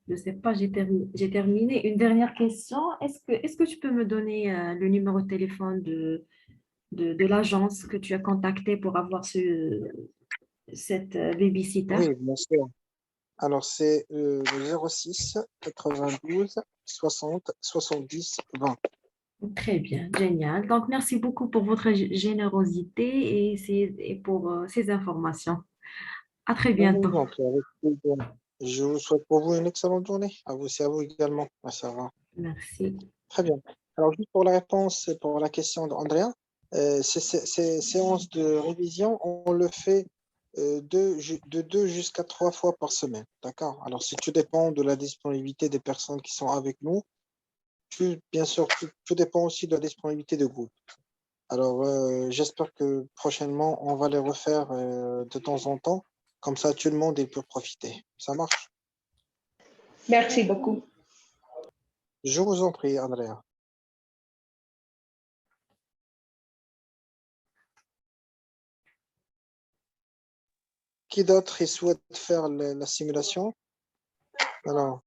[SPEAKER 7] je ne sais pas, j'ai terminé. Une dernière question. Est-ce que tu peux me donner le numéro de téléphone de l'agence que tu as contacté pour avoir cette babysitter?
[SPEAKER 1] Oui, bien sûr. Alors, c'est le 06 92 60 70 20.
[SPEAKER 7] Très bien, génial. Donc, merci beaucoup pour votre générosité et pour ces informations. À très
[SPEAKER 1] Je
[SPEAKER 7] bientôt.
[SPEAKER 1] vous en prie, avec plaisir. Je vous souhaite pour vous une excellente journée. À vous, c'est à vous également. Merci, au revoir.
[SPEAKER 7] Merci.
[SPEAKER 1] Très bien. Alors, juste pour la réponse et pour la question d'Andrea, ces séances de révision, on le fait de 2 jusqu'à 3 fois par semaine. D'accord? Alors, si tout dépend de la disponibilité des personnes qui sont avec nous, bien sûr, tout dépend aussi de la disponibilité de groupe. Alors, j'espère que prochainement, on va les refaire de temps en temps. Comme ça, tout le monde il peut profiter. Ça marche?
[SPEAKER 2] Merci beaucoup.
[SPEAKER 1] Je vous en prie, Andrea. Qui d'autre il souhaite faire la simulation? Alors,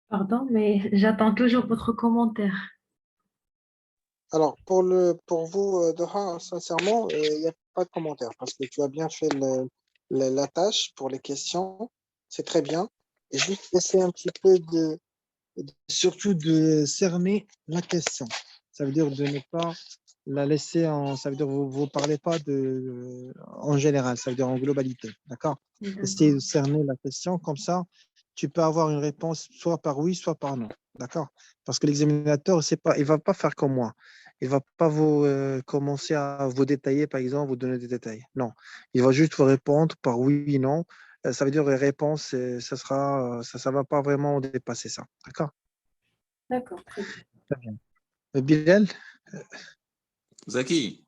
[SPEAKER 7] Pardon, mais j'attends toujours votre commentaire.
[SPEAKER 1] alors pour vous, Doha, sincèrement, il n'y a pas de commentaire parce que tu as bien fait la tâche pour les questions. C'est très bien. Et juste essayer un petit peu surtout de cerner la question. Ça veut dire de ne pas la laisser ça veut dire vous ne parlez pas en général, ça veut dire en globalité. D'accord? Essayez de cerner la question, comme ça, tu peux avoir une réponse soit par oui, soit par non. D'accord? Parce que l'examinateur, il ne va pas faire comme moi. Il ne va pas vous commencer à vous détailler, par exemple, vous donner des détails. Non. Il va juste vous répondre par oui, non. Ça veut dire les réponses, ça va pas vraiment dépasser ça. D'accord?
[SPEAKER 7] D'accord, très bien.
[SPEAKER 1] Très bien. Bilal?
[SPEAKER 8] Zaki,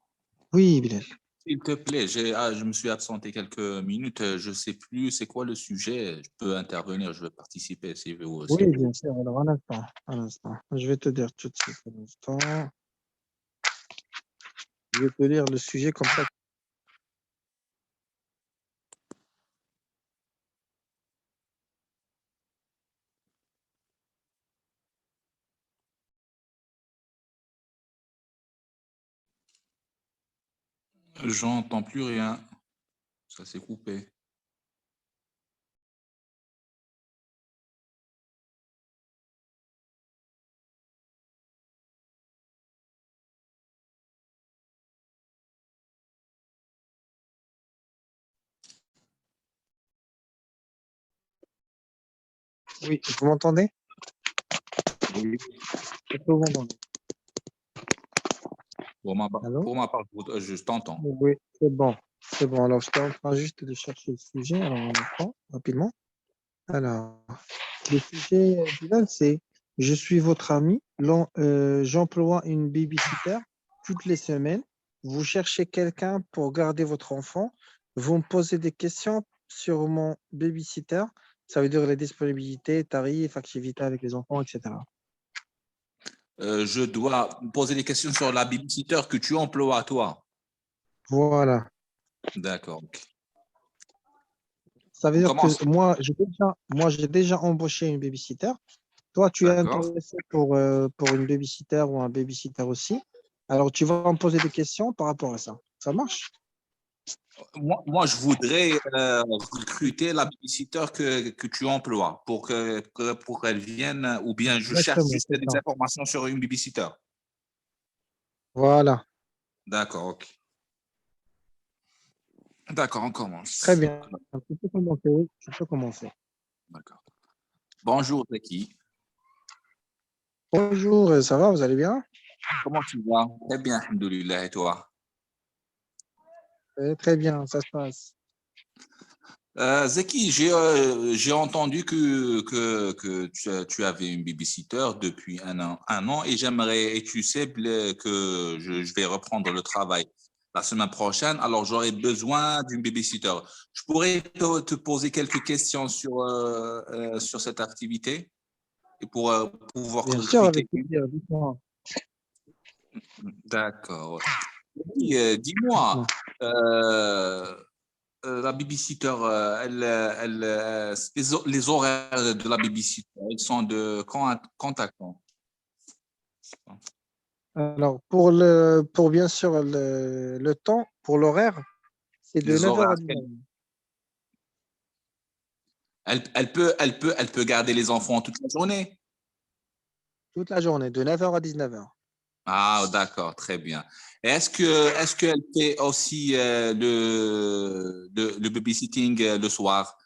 [SPEAKER 1] Oui, Bilal.
[SPEAKER 8] s'il te plaît, je me suis absenté quelques minutes. Je ne sais plus c'est quoi le sujet. Je peux intervenir, je veux participer si vous aussi.
[SPEAKER 1] Oui, bien sûr. Alors, un instant, un instant. Je vais te dire tout de suite. Un instant. Je vais te lire le sujet comme ça.
[SPEAKER 8] J'entends plus rien. Ça s'est coupé.
[SPEAKER 1] Oui, vous m'entendez?
[SPEAKER 8] Oui.
[SPEAKER 1] Est-ce que vous m'entendez? Allô?
[SPEAKER 8] Pour ma part, je t'entends.
[SPEAKER 1] Oui, c'est bon. C'est bon. Alors, j'étais en train juste de chercher le sujet. Alors, on apprend rapidement. Alors, le sujet, Bilal, c'est je suis votre ami. J'emploie une babysitter toutes les semaines. Vous cherchez quelqu'un pour garder votre enfant. Vous me posez des questions sur mon babysitter. Ça veut dire les disponibilités, tarifs, activités avec les enfants, etc.
[SPEAKER 8] Je dois poser des questions sur la babysitter que tu emploies, toi.
[SPEAKER 1] Voilà.
[SPEAKER 8] D'accord. Ok.
[SPEAKER 1] Ça veut
[SPEAKER 8] On
[SPEAKER 1] dire
[SPEAKER 8] commence.
[SPEAKER 1] que j'ai déjà embauché une babysitter. Toi, tu es
[SPEAKER 8] D'accord.
[SPEAKER 1] intéressé pour une babysitter ou un babysitter aussi. Alors, tu vas me poser des questions par rapport à ça. Ça marche?
[SPEAKER 8] Moi, je voudrais recruter la babysitter que tu emploies pour qu'elle vienne, ou bien je cherche
[SPEAKER 1] Exactement,
[SPEAKER 8] juste
[SPEAKER 1] c'est
[SPEAKER 8] des
[SPEAKER 1] ça.
[SPEAKER 8] informations sur une babysitter.
[SPEAKER 1] Voilà.
[SPEAKER 8] D'accord, ok. D'accord, on
[SPEAKER 1] Très
[SPEAKER 8] commence.
[SPEAKER 1] bien. Tu peux commencer. Tu peux commencer.
[SPEAKER 8] D'accord. Bonjour, Zeki.
[SPEAKER 1] Bonjour, ça va? Vous allez bien?
[SPEAKER 8] Comment tu vas? Très bien, alhamdoulilah, et toi?
[SPEAKER 1] Très bien, ça se passe.
[SPEAKER 8] Zeki, j'ai entendu que tu avais une babysitter depuis un an et j'aimerais, et tu sais que je vais reprendre le travail la semaine prochaine, alors j'aurai besoin d'une babysitter. Je pourrais te poser quelques questions sur cette activité et pour pouvoir
[SPEAKER 1] Bien sûr,
[SPEAKER 8] recruter.
[SPEAKER 1] avec plaisir. Dites-moi.
[SPEAKER 8] D'accord. Dis-moi,
[SPEAKER 1] Dites-moi.
[SPEAKER 8] la babysitter, les horaires de la babysitter, ils sont de quand à quand?
[SPEAKER 1] Alors, pour bien sûr le temps, pour l'horaire, c'est de
[SPEAKER 8] Les
[SPEAKER 1] 9 heures
[SPEAKER 8] horaires,
[SPEAKER 1] à 19 heures.
[SPEAKER 8] elle peut garder les enfants toute la journée.
[SPEAKER 1] Toute la journée, de 9 heures à 19 heures.
[SPEAKER 8] Ah, d'accord, très bien. Est-ce qu'elle fait aussi le babysitting le soir?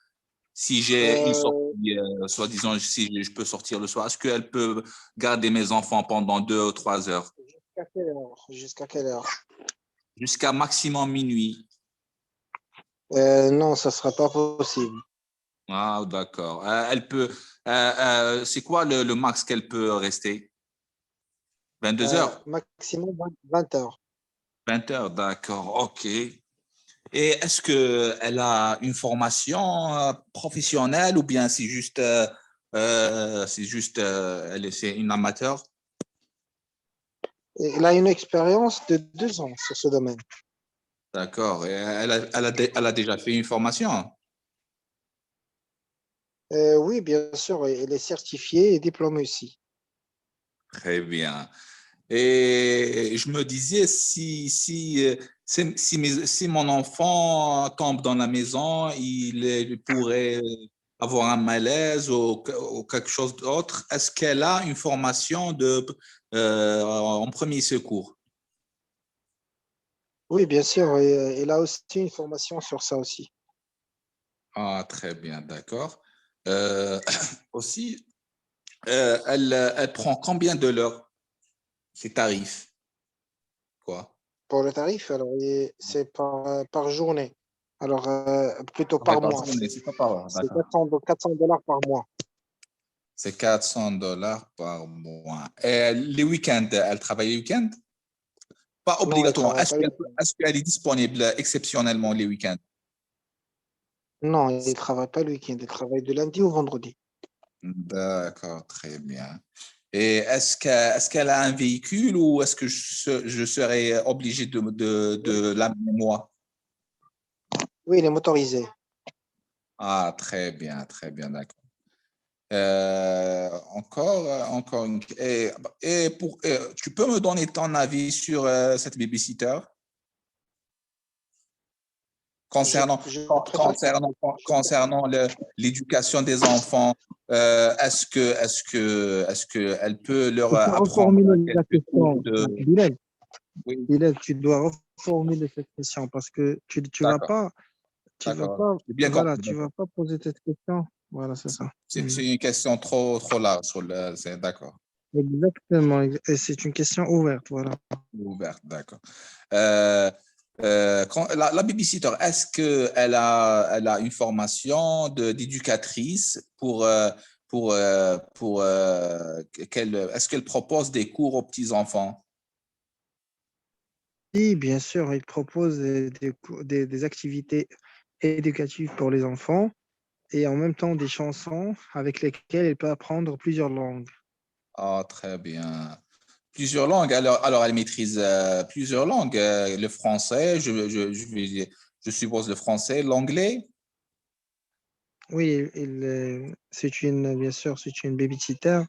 [SPEAKER 8] Si j'ai une
[SPEAKER 1] Euh,
[SPEAKER 8] sortie, soi-disant, si je peux sortir le soir, est-ce qu'elle peut garder mes enfants pendant 2 ou 3 heures?
[SPEAKER 1] Jusqu'à quelle heure? Jusqu'à quelle heure?
[SPEAKER 8] Jusqu'à maximum minuit.
[SPEAKER 1] Non, ça ne sera pas possible.
[SPEAKER 8] Ah, d'accord. Elle peut, c'est quoi le max qu'elle peut rester? 22 heures?
[SPEAKER 1] Maximum 20 heures.
[SPEAKER 8] 20 heures, d'accord. OK. Et est-ce qu'elle a une formation professionnelle ou bien c'est une amateur?
[SPEAKER 1] Et elle a une expérience de 2 ans sur ce domaine.
[SPEAKER 8] D'accord. Et elle a déjà fait une formation?
[SPEAKER 1] Oui, bien sûr, elle est certifiée et diplômée aussi.
[SPEAKER 8] Très bien. Et je me disais, si mon enfant tombe dans la maison, il pourrait avoir un malaise ou quelque chose d'autre. Est-ce qu'elle a une formation en premier secours?
[SPEAKER 1] Oui, bien sûr, et, elle a aussi une formation sur ça aussi.
[SPEAKER 8] Ah, très bien, d'accord. Aussi, elle prend combien de l'heure, ses tarifs, quoi?
[SPEAKER 1] Pour le tarif, alors, c'est par journée. Alors, plutôt
[SPEAKER 8] Ah ouais,
[SPEAKER 1] par
[SPEAKER 8] par
[SPEAKER 1] mois.
[SPEAKER 8] journée, c'est pas par heure,
[SPEAKER 1] C'est
[SPEAKER 8] d'accord.
[SPEAKER 1] 400 dollars par mois.
[SPEAKER 8] C'est 400 $ par mois. Et les week-ends, elle travaille les week-ends? Pas
[SPEAKER 1] Non, elle ne
[SPEAKER 8] obligatoirement.
[SPEAKER 1] travaille pas le week-end.
[SPEAKER 8] Est-ce qu'elle est disponible exceptionnellement les week-ends?
[SPEAKER 1] Non, elle ne travaille pas le week-end. Elle travaille de lundi au vendredi.
[SPEAKER 8] D'accord, très bien. Et est-ce qu'elle a un véhicule ou est-ce que je serai obligé de l'amener moi?
[SPEAKER 1] Oui, il est motorisé.
[SPEAKER 8] Ah, très bien, d'accord. Encore une... tu peux me donner ton avis sur cette babysitter concernant,
[SPEAKER 1] Je préfère
[SPEAKER 8] concernant l'éducation des enfants? Est-ce que elle peut leur
[SPEAKER 1] tu dois
[SPEAKER 8] apprendre
[SPEAKER 1] reformuler la
[SPEAKER 8] quelques cours
[SPEAKER 1] question,
[SPEAKER 8] de...
[SPEAKER 1] Bilal.
[SPEAKER 8] Oui,
[SPEAKER 1] Bilal, tu dois reformuler cette question parce que tu
[SPEAKER 8] d'accord,
[SPEAKER 1] vas
[SPEAKER 8] d'accord.
[SPEAKER 1] pas,
[SPEAKER 8] J'ai bien
[SPEAKER 1] voilà,
[SPEAKER 8] compris.
[SPEAKER 1] tu vas pas poser cette question. Voilà, c'est ça.
[SPEAKER 8] C'est une question trop large. D'accord.
[SPEAKER 1] Exactement. Et c'est une question ouverte, voilà.
[SPEAKER 8] Ouverte, d'accord. La babysitter, est-ce elle a une formation d'éducatrice est-ce qu'elle propose des cours aux petits-enfants?
[SPEAKER 1] Oui, bien sûr, il propose des activités éducatives pour les enfants et en même temps des chansons avec lesquelles il peut apprendre plusieurs langues.
[SPEAKER 8] Ah, très bien. Plusieurs langues. Alors elle maîtrise plusieurs langues. Le français, je suppose le français, l'anglais.
[SPEAKER 1] Oui, bien sûr, c'est une babysitter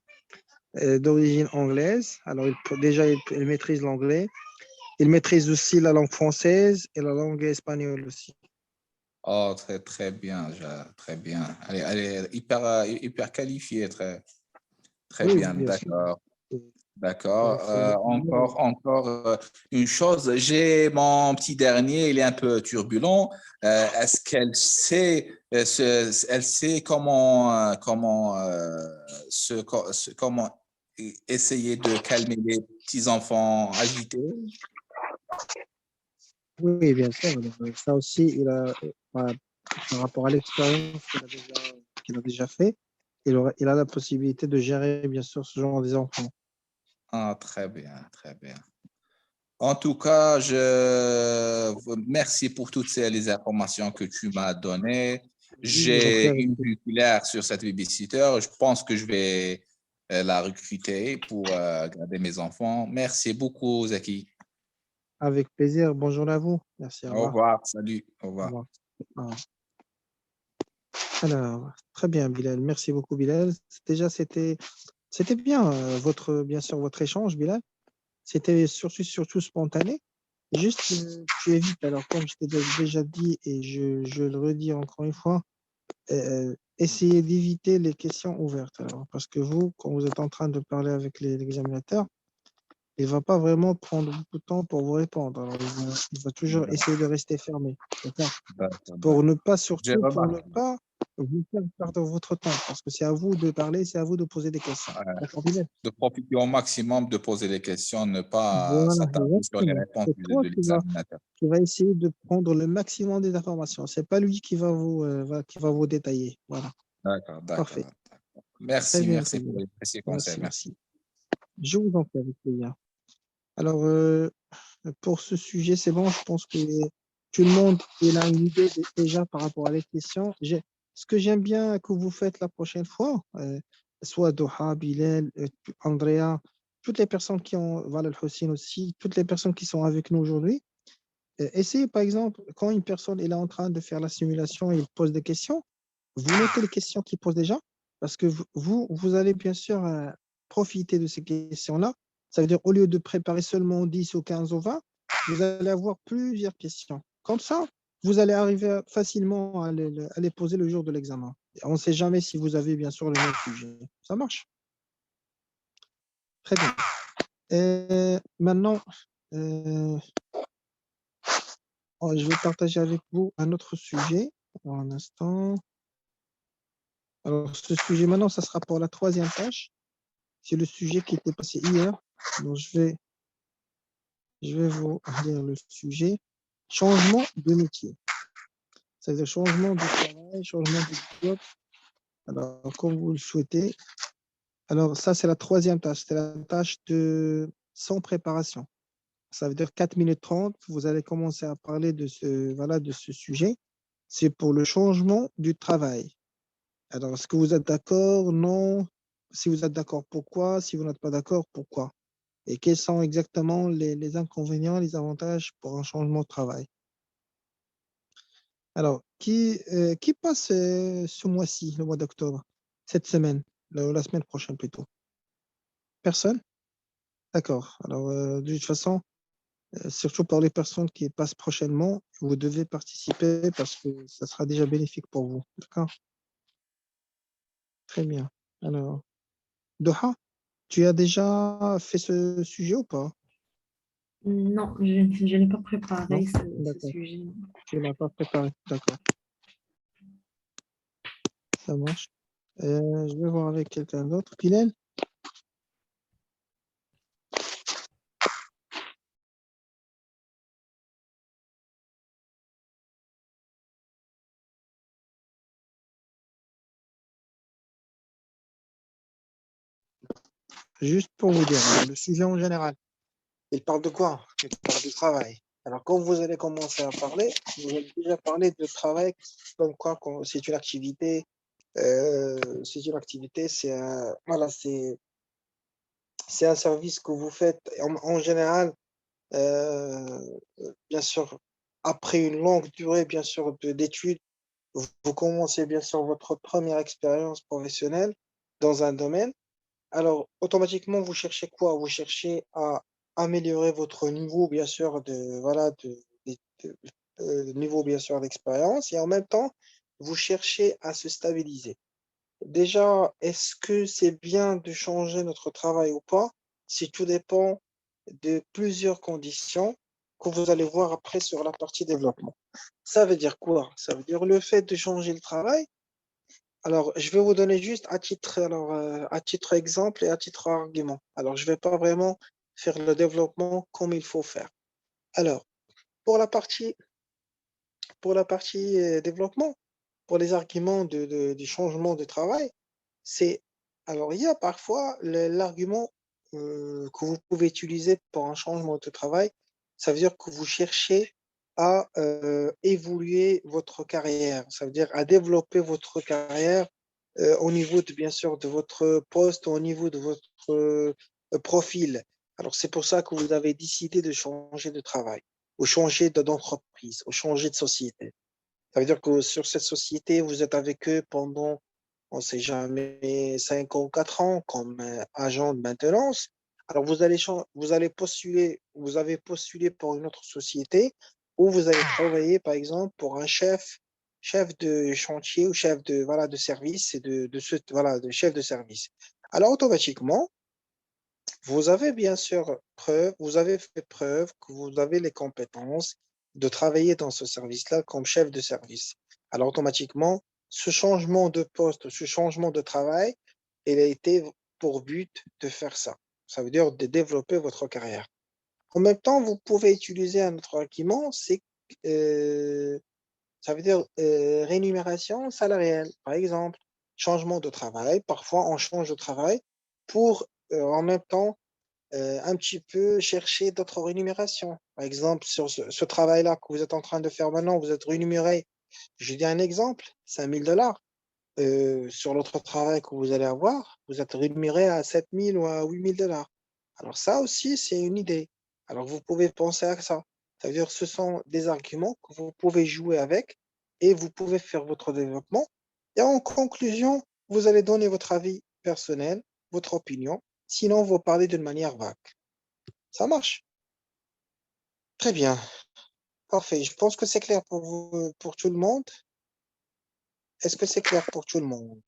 [SPEAKER 1] d'origine anglaise. Alors, il maîtrise l'anglais. Il maîtrise aussi la langue française et la langue espagnole aussi.
[SPEAKER 8] Oh, très bien, très bien. Elle est hyper qualifiée, très
[SPEAKER 1] Oui,
[SPEAKER 8] bien,
[SPEAKER 1] bien sûr.
[SPEAKER 8] d'accord.
[SPEAKER 1] Il
[SPEAKER 8] D'accord.
[SPEAKER 1] faut le dire.
[SPEAKER 8] Encore une chose, j'ai mon petit dernier, il est un peu turbulent. Est-ce qu'elle sait, elle sait comment essayer de calmer les petits enfants agités?
[SPEAKER 1] Oui, bien sûr. Alors, ça aussi, par par rapport à l'expérience qu'il a déjà fait, il a la possibilité de gérer, bien sûr, ce genre d'enfants.
[SPEAKER 8] Ah, très bien, très bien. En tout cas, merci pour toutes les informations que tu m'as données.
[SPEAKER 1] Je vous en prie,
[SPEAKER 8] J'ai
[SPEAKER 1] avec
[SPEAKER 8] une vue claire sur cette babysitter. Je pense que je vais la recruter pour garder mes enfants. Merci beaucoup, Zaki.
[SPEAKER 1] avec plaisir. Bonne journée à vous. Merci, au
[SPEAKER 8] Au
[SPEAKER 1] revoir.
[SPEAKER 8] revoir. Salut. Au
[SPEAKER 1] Au
[SPEAKER 8] revoir.
[SPEAKER 1] revoir. Au revoir. Alors, très bien, Bilal. Merci beaucoup, Bilal. Déjà, c'était bien, bien sûr, votre échange, Bilal. C'était surtout spontané. Juste, tu évites, alors, comme je t'ai déjà dit, et je le redis encore une fois, essayez d'éviter les questions ouvertes. Alors, parce que vous, quand vous êtes en train de parler avec l'examinateur, il ne va pas vraiment prendre beaucoup de temps pour vous répondre. Alors, il va toujours essayer de rester fermé. D'accord. Pour ne pas,
[SPEAKER 8] J'ai
[SPEAKER 1] surtout, pour ne
[SPEAKER 8] remarqué.
[SPEAKER 1] pas vous faire perdre votre temps. Parce que c'est à vous de parler, c'est à vous de poser des questions. D'accord, Bilal?
[SPEAKER 8] De profiter au maximum de poser les questions, ne pas
[SPEAKER 1] Voilà,
[SPEAKER 8] s'attarder sur les
[SPEAKER 1] exactement.
[SPEAKER 8] réponses
[SPEAKER 1] C'est toi
[SPEAKER 8] de l'examinateur.
[SPEAKER 1] qui va essayer de prendre le maximum des informations. C'est pas lui qui va vous détailler. Voilà.
[SPEAKER 8] D'accord,
[SPEAKER 1] Parfait.
[SPEAKER 8] d'accord.
[SPEAKER 1] Très bien, très
[SPEAKER 8] Merci
[SPEAKER 1] bien.
[SPEAKER 8] pour les précieux conseils.
[SPEAKER 1] Merci,
[SPEAKER 8] Merci.
[SPEAKER 1] merci. Je vous en prie avec plaisir. Alors, pour ce sujet, c'est bon. Je pense que tout le monde il a une idée déjà par rapport à les questions. Ce que j'aime bien que vous faites la prochaine fois, soit Doha, Bilal, Andrea, toutes les personnes qui ont, voilà, le Hossein aussi, toutes les personnes qui sont avec nous aujourd'hui, essayez par exemple, quand une personne est en train de faire la simulation et il pose des questions, vous notez les questions qu'il pose déjà, parce que vous allez bien sûr profiter de ces questions-là. Ça veut dire, au lieu de préparer seulement 10 ou 15 ou 20, vous allez avoir plusieurs questions. Comme ça, vous allez arriver facilement à les poser le jour de l'examen. On ne sait jamais si vous avez bien sûr le même sujet. Ça marche? Très bien. Maintenant, euh, je vais partager avec vous un autre sujet. Pour un instant. Alors, ce sujet, maintenant, ça sera pour la troisième tâche. C'est le sujet qui était passé hier. Donc, je vais vous lire le sujet. Changement de métier. C'est-à-dire changement de travail, changement de job. Alors, comme vous le souhaitez. Alors, ça, c'est la troisième tâche. C'est la tâche sans préparation. Ça veut dire 4 minutes 30. Vous allez commencer à parler de ce sujet. C'est pour le changement du travail. Alors, est-ce que vous êtes d'accord? Non? Si vous êtes d'accord, pourquoi? Si vous n'êtes pas d'accord, pourquoi? Et quels sont exactement les inconvénients, les avantages pour un changement de travail? Alors, qui passe ce mois-ci, le mois d'octobre, cette semaine, la semaine prochaine plutôt? Personne? D'accord. Alors, de toute façon, surtout pour les personnes qui passent prochainement, vous devez participer parce que ça sera déjà bénéfique pour vous. D'accord? Très bien. Alors, Doha, tu as déjà fait ce sujet ou pas?
[SPEAKER 7] Non, je n'ai pas
[SPEAKER 1] Non?
[SPEAKER 7] préparé ce
[SPEAKER 1] D'accord.
[SPEAKER 7] sujet.
[SPEAKER 1] Tu ne l'as pas préparé. D'accord. Ça marche. Je vais voir avec quelqu'un d'autre. Pilel? Juste pour vous dire, hein, le sujet en général, il parle de quoi? Il parle du travail. Alors, quand vous allez commencer à parler, vous allez déjà parler de travail comme quoi c'est une activité. C'est une activité, voilà, c'est un service que vous faites en général, euh, bien sûr, après une longue durée, bien sûr, d'études, vous commencez bien sûr votre première expérience professionnelle dans un domaine. Alors, automatiquement, vous cherchez quoi? Vous cherchez à améliorer votre niveau, bien sûr, voilà, de- niveau, bien sûr, d'expérience, et en même temps, vous cherchez à se stabiliser. Déjà, est-ce que c'est bien de changer notre travail ou pas? Si tout dépend de plusieurs conditions que vous allez voir après sur la partie développement. Ça veut dire quoi? Ça veut dire le fait de changer le travail. Alors, je vais vous donner juste à titre exemple et à titre argument. Alors, je ne vais pas vraiment faire le développement comme il faut faire. Alors, pour la partie, développement, pour les arguments du changement de travail, c'est, alors il y a parfois l'argument que vous pouvez utiliser pour un changement de travail. Ça veut dire que vous cherchez à évoluer votre carrière. Ça veut dire à développer votre carrière au niveau bien sûr de votre poste, au niveau de votre profil. Alors c'est pour ça que vous avez décidé de changer de travail, ou changer d'entreprise, ou changer de société. Ça veut dire que sur cette société, vous êtes avec eux pendant, on ne sait jamais, 5 ans, 4 ans comme agent de maintenance. Alors, vous allez postuler, vous avez postulé pour une autre société où vous allez travailler, par exemple, pour un chef de chantier ou chef de, voilà, de service et voilà, de chef de service. Alors, automatiquement, vous avez fait preuve que vous avez les compétences de travailler dans ce service-là comme chef de service. Alors, automatiquement, ce changement de poste, ce changement de travail, il a été pour but de faire ça. Ça veut dire de développer votre carrière. En même temps, vous pouvez utiliser un autre argument, euh, ça veut dire rémunération salariale. Par exemple, changement de travail. Parfois, on change de travail pour en même temps un petit peu chercher d'autres rémunérations. Par exemple, sur ce travail-là que vous êtes en train de faire maintenant, vous êtes rémunéré, je dis un exemple, 5 000 $. Sur l'autre travail que vous allez avoir, vous êtes rémunéré à 7 000 ou à 8 000 $. Alors ça aussi, c'est une idée. Alors vous pouvez penser à ça. C'est-à-dire ce sont des arguments que vous pouvez jouer avec et vous pouvez faire votre développement. Et en conclusion, vous allez donner votre avis personnel, votre opinion. Sinon, vous parlez d'une manière vague. Ça marche. Très bien. Parfait. Je pense que c'est clair pour vous, pour tout le monde. Est-ce que c'est clair pour tout le monde?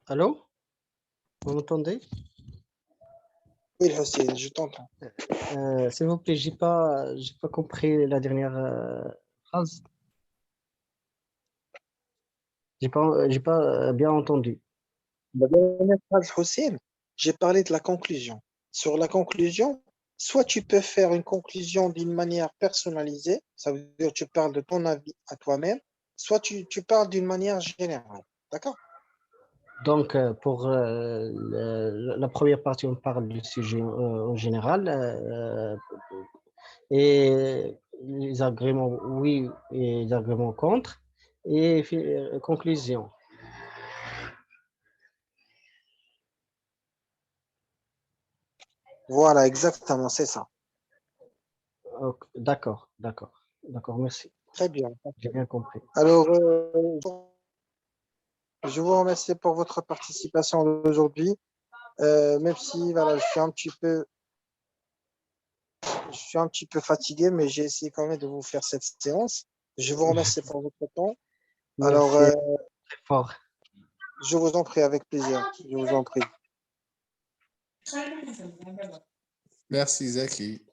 [SPEAKER 4] Allô? Vous m'entendez?
[SPEAKER 1] Oui, Hussein, je t'entends.
[SPEAKER 4] S'il vous plaît, j'ai pas compris la dernière phrase. J'ai pas bien entendu.
[SPEAKER 1] La dernière phrase, Hussein, j'ai parlé de la conclusion. Sur la conclusion, soit tu peux faire une conclusion d'une manière personnalisée, ça veut dire que tu parles de ton avis à toi-même, soit tu parles d'une manière générale. D'accord?
[SPEAKER 4] Donc, pour la première partie, on parle du sujet en général. Et les arguments oui et les arguments contre, et conclusion.
[SPEAKER 1] Voilà, exactement, c'est ça.
[SPEAKER 4] D'accord, merci.
[SPEAKER 1] Très bien.
[SPEAKER 4] J'ai bien compris.
[SPEAKER 1] Alors, je vous remercie pour votre participation aujourd'hui. Même si voilà, je suis un petit peu fatigué, mais j'ai essayé quand même de vous faire cette séance. Je vous remercie pour votre temps. Alors,
[SPEAKER 4] Merci très fort.
[SPEAKER 1] je vous en prie, avec plaisir. Je vous en prie.
[SPEAKER 9] Merci, Zaki.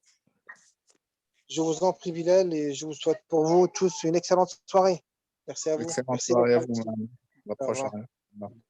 [SPEAKER 1] Je vous en prie, Bilal, et je vous souhaite pour vous tous une excellente soirée. Merci à vous.
[SPEAKER 9] Excellente
[SPEAKER 1] Merci
[SPEAKER 9] soirée à
[SPEAKER 1] d'être
[SPEAKER 9] vous,
[SPEAKER 1] parti.
[SPEAKER 9] madame. À la
[SPEAKER 1] Au revoir.
[SPEAKER 9] prochaine. Au revoir.